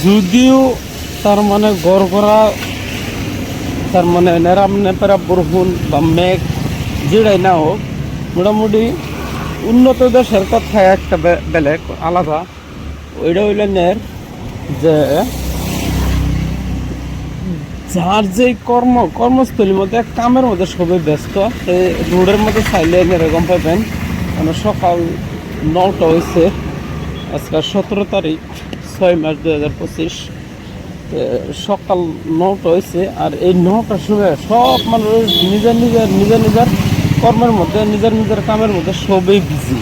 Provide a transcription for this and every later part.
যদিও তার মানে গড়গড়া তার মানে নেরাম নেপেরা বরহুন বা মেঘ যেটাই না হোক, মোটামুটি উন্নত দেশের কথা একটা বেলেগ আলাদা। ওইটা হইল নের যে যার যে কর্মস্থলীর মধ্যে কামের মধ্যে সবাই ব্যস্ত, সেই রোডের মধ্যে চাইলে এরকম পাবেন। মানে সকাল 9টা হয়েছে, আজকাল 17 তারিখ 6 মার্চ 2025। সকাল 9টা হয়েছে, আর এই 9টার সময় সব মানুষ নিজের কর্মের মধ্যে নিজের কামের মধ্যে সবই বিজি,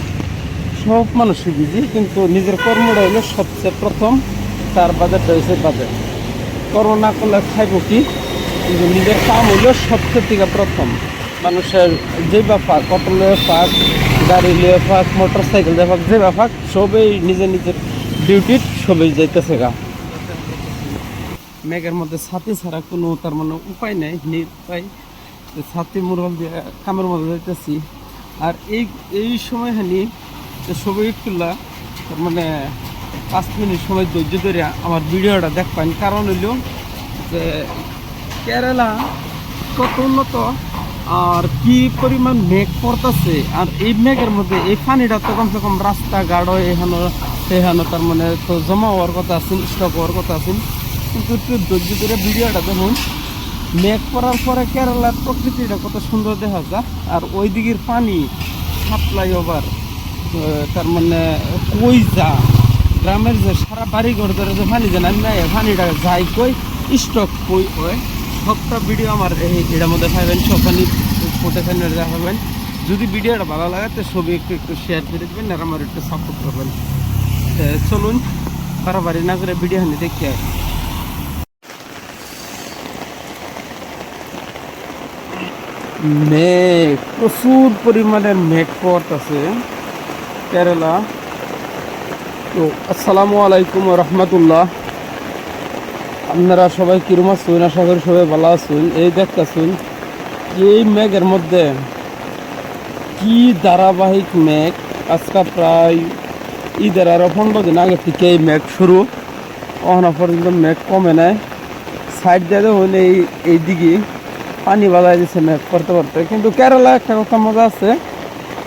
সব মানুষই বিজি। কিন্তু নিজের কর্মটা হইলো সবচেয়ে প্রথম, তার বাজারটা হয়েছে বাজার। কর্ম না করলে খাইব কি, কিন্তু নিজের কাম হইলো সবচেয়ে থেকে প্রথম। মানুষের যে বা ফাঁক, অটো লিয়ে ফাঁক, গাড়ি লিয়ে ফাঁক, মোটর সাইকেল দিয়ে ফাঁক, যে বা ফাঁক, সবই নিজের ডিউটির সবই যাইতেছে গা। মেঘের মধ্যে ছাতি ছাড়া কোনো তার মানে উপায় নেই, নিরুপায়। ছাতি মুরল দিয়ে কামের মধ্যে যাইতেছি। আর এই সময়খানি সবাই একটুলা তার মানে 5 মিনিট সময় ধৈর্য ধরে আমার ভিডিওটা দেখবেন। কারণ হইল যে কেরালা কত উন্নত আর কি পরিমাণ মেঘ পড়তেছে। আর এই মেঘের মধ্যে এই পানিটা তো কমসে কম রাস্তাঘাট এখানে তার মানে তো জমা হওয়ার কথা আছে, স্টক হওয়ার কথা আছে। কিন্তু একটু ধৈর্য ধরে ভিডিওটা দেখুন। মেঘ পড়ার পরে কেরালার প্রকৃতিটা কত সুন্দর দেখা যায়। আর ওই দিকের পানি সাপ্লাই ওভার তার মানে কই যা গ্রামের যে সারা বাড়ি ঘর ধরে যে পানি জানান না, পানিটা যাই কই স্টক কই হয়, সবটা ভিডিও আমার এটার মধ্যে পাবেন। সব পানি ফোটে দেখাবেন। যদি ভিডিওটা ভালো লাগে তো ছবি একটু শেয়ার করে দেবেন আর আমার একটু সাপোর্ট করবেন। চলুন বাড়াবাড়ি না করে ভিডিও হানি দেখি। মেঘ, প্রচুর পরিমাণের মেঘ পড়তেছে কেরালা। তো আসসালামু আলাইকুম রহমতুল্লাহ। আপনারা সবাই কিরম আছেন? আশা করি সবাই ভালো আছেন। এই দেখতেছেন এই মেঘের মধ্যে কি ধারাবাহিক মেঘ। আজকে প্রায় ঈদের আরো 15 দিন আগে থেকে এই মেঘ শুরু, ওখানে পর্যন্ত মেঘ কমে নেয়। সাইড দিয়ে দেখুন এই দিকে পানি বাজায় দিচ্ছে মেঘ করতে করতে। কিন্তু কেরালা একটা কথা মজা আছে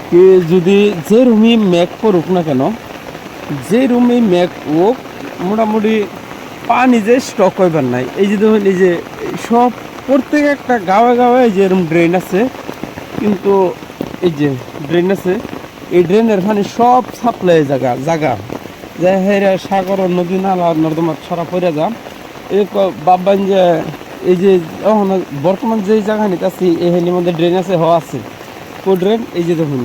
কি, যদি যে রুমই মেঘ পড়ুক না কেন, যে রুমই মেঘ হোক, মোটামুটি পানি যে স্টক হইবার নাই। এই যে দেখুন, এই যে সব প্রত্যেক একটা গাঁয়ে যে এরকম ড্রেন আছে, কিন্তু এই যে ড্রেন আছে, এই ড্রেনের পানি সব সাপ্লাই জায়গা যে হেরা সাগর নদী নালা নর্দমা ছড়া পড়ে যা। এই বাবান যে এই যে বর্তমান যে জায়গা নিতে আছি এখানের মধ্যে ড্রেন আছে, আছে কো ড্রেন। এই যে দেখুন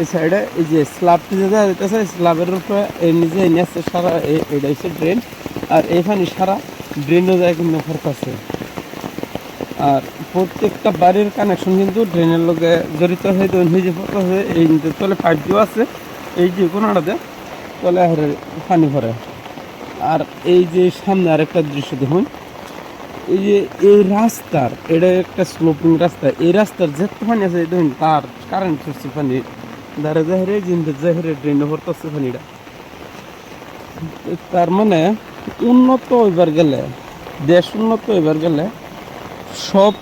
এই সাইডে এই যে স্ল্যাবটি যে দিতেছে, স্ল্যাবের উপরে এই নিজে এনে আসছে সারা, এটা হচ্ছে ড্রেন। আর এইখানে সারা ড্রেনও যায় কিন্তু ফরকাছে। আর প্রত্যেকটা বাড়ির কানেকশন কিন্তু ড্রেনের লগে জড়িত হয়ে নিজে ফটো হয়ে এই তলে পাইপ দেওয়া আছে। এই যে কোনাটাতে তলে পানি ভরে। আর এই যে সামনে আরেকটা দৃশ্য দেখুন, এই যে এই রাস্তার, এটা একটা স্লোপিং রাস্তা, এই রাস্তার যেত পানি আছে দেখুন, তার কারেন্ট চলছে পানি ধারে জাহেরে জিন্দে জাহেরে ড্রেনে ভরতেছে পানিটা। তার মানে উন্নত হইবার গেলে, দেশ উন্নত হইবার গেলে সব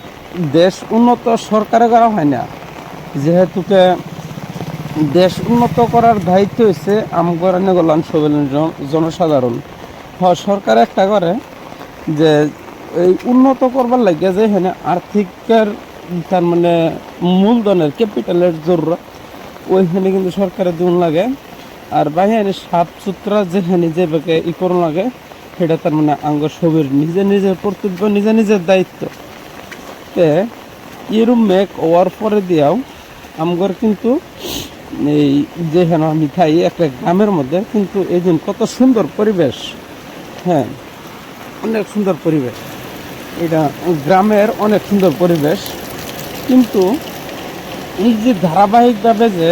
দেশ উন্নত সরকারে করা হয় না। যেহেতুকে দেশ উন্নত করার দায়িত্ব হচ্ছে আমগর গলান সবেল জনসাধারণ। সরকার একটা করে যে এই উন্নত করবার লাগে যে এখানে আর্থিকের তার মানে মূলধনের ক্যাপিটালের জরুরত, ওইখানে কিন্তু সরকারের দিন লাগে। আর বাইরে সাফ সুতরা যেখানে যেভাবে করুন লাগে, সেটা তার মানে আঙ্গ সবের নিজের কর্তব্য, নিজের দায়িত্ব। এরম মেঘ হওয়ার পরে দিয়াও আমগর কিন্তু এই যেখানে আমি খাই একটা গ্রামের মধ্যে, কিন্তু এই দিন কত সুন্দর পরিবেশ। হ্যাঁ, অনেক সুন্দর পরিবেশ, এটা গ্রামের অনেক সুন্দর পরিবেশ। কিন্তু এই যে ধারাবাহিকভাবে যে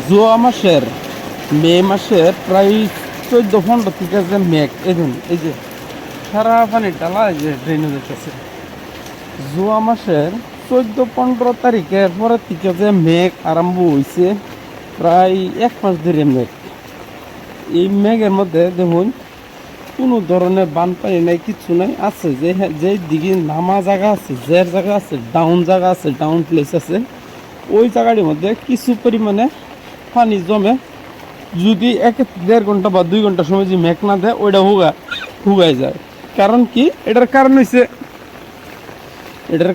জুয়া মাসের মে মাসের প্রায় 14-15 থেকে যে মেঘ, এই যে সারা পানি ডালা যে ড্রেনে যেতেছে, জুয়া মাসের 14-15 তারিখের পরের থেকে যে মেঘ আরম্ভ হয়েছে, প্রায় 1 মাস ধরে মেঘ। এই মেঘের মধ্যে দেখুন কোনো ধরনের বানপানি নাই, কিছু নাই। আছে যে দিকে নামা জায়গা আছে, জের জায়গা আছে, ডাউন জায়গা আছে, ডাউন প্লেস আছে, ওই জায়গাটির মধ্যে কিছু পরিমাণে পানি জমে। যদি 1-1.5 ঘন্টা বা 2 ঘন্টা সময় যদি মেঘ না দেয়, ওইটা হুগাই যায়। কারণ কি? এটার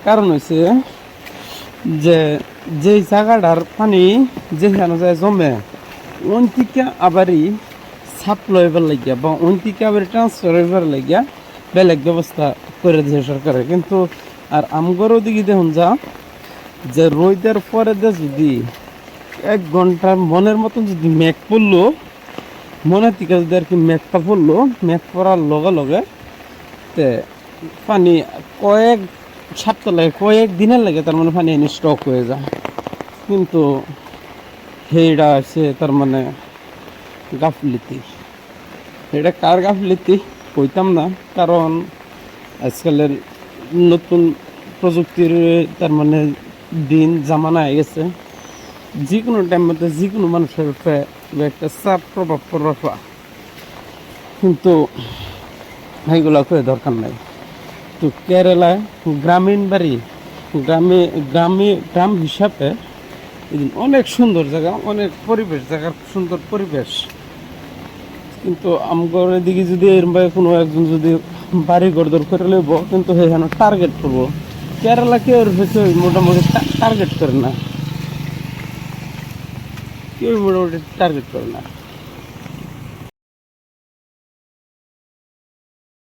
কারণ হয়েছে যে যেই জায়গাটার পানি যেখানে যায় জমে, ওন থেকে আবারই সাপ্লাই হইবার লাগিয়া বা ওন থেকে আবার ট্রান্সফার হইবার লাগিয়া বেলেগ ব্যবস্থা করে দিয়েছে সরকারে। কিন্তু আর আমগরও দিকে দেখুন যা, যে রোদের পরে যদি 1 ঘন্টার মনের মতন যদি মেঘ পড়লো, মনের থেকে যদি আর কি মেঘটা পড়লো, মেঘ পড়ার লগে লগে তে পানি কয়েক সপ্তাহ লাগে, কয়েক দিনের লাগে, তার মানে পানি এনে স্টক হয়ে যায়। কিন্তু সেইটা আছে তার মানে গাফলিতি। এটা কার গাফলিতি কইতাম না, কারণ আজকালের নতুন প্রযুক্তির তার মানে দিন জামানা হয়ে গেছে। যে কোনো টাইম মধ্যে যে কোনো মানুষের উপরে একটা চাপ প্রভাব পড়া, কিন্তু এইগুলো করে দরকার নাই। তো কেরালায় গ্রামীণ বাড়ি, গ্রাম হিসাবে অনেক সুন্দর জায়গা, অনেক পরিবেশ, জায়গার সুন্দর পরিবেশ। কিন্তু আমগর এদিকে যদি এরমভাবে কোনো একজন যদি বাড়ি ঘর করে লইব, কিন্তু সেখানে টার্গেট করবো। কেরালা কেউ মোটামুটি টার্গেট করে না, কেউ মোটামুটি টার্গেট করে না।